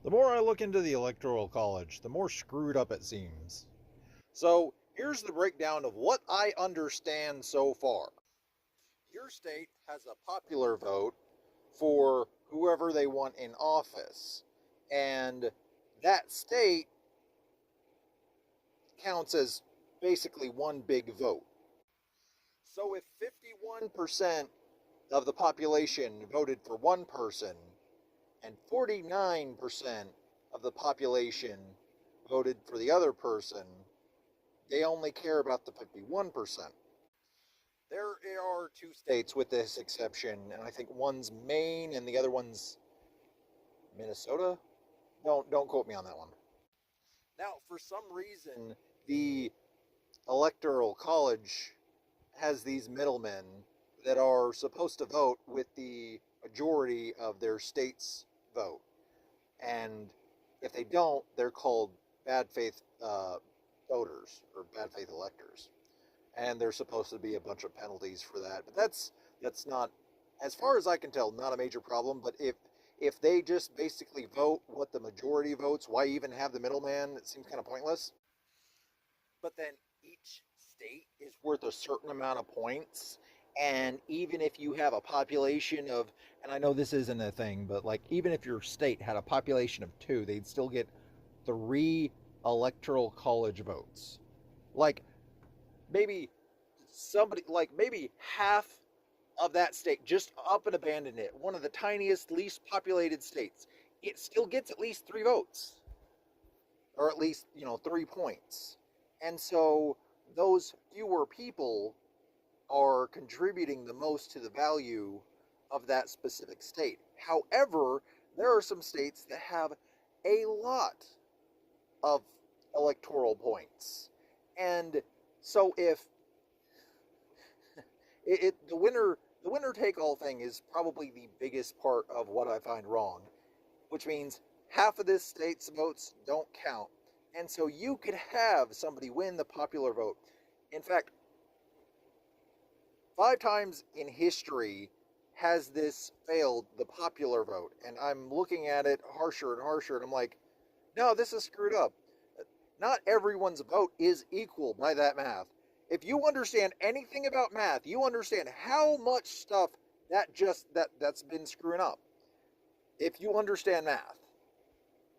The more I look into the Electoral College, the more screwed up it seems. So, here's the breakdown of what I understand so far. Your state has a popular vote for whoever they want in office, and that state counts as basically one big vote. So, if 51% of the population voted for one person, and 49% of the population voted for the other person, they only care about the 51%. There are two states with this exception, and I think one's Maine and the other one's Minnesota. Don't quote me on that one. Now, for some reason, the Electoral College has these middlemen that are supposed to vote with the majority of their state's vote. And if they don't, they're called bad faith voters or bad faith electors. And there's supposed to be a bunch of penalties for that. But that's not, as far as I can tell, not a major problem. But if they just basically vote what the majority votes, why even have the middleman? It seems kind of pointless. But then each state is worth a certain amount of points. And even if you have a population of, and I know this isn't a thing, but like even if your state had a population of two, they'd still get three electoral college votes. Like maybe somebody, like maybe half of that state just up and abandon it, one of the tiniest, least populated states, it still gets at least three votes, or at least, 3 points. And so those fewer people are contributing the most to the value of that specific state. However, there are some states that have a lot of electoral points. And so if the winner take all thing is probably the biggest part of what I find wrong, which means half of this state's votes don't count. And so you could have somebody win the popular vote. In fact, 5 times in history has this failed the popular vote. And I'm looking at it harsher and harsher, and I'm like, no, this is screwed up. Not everyone's vote is equal by that math. If you understand anything about math, you understand how much stuff that's been screwing up. If you understand math.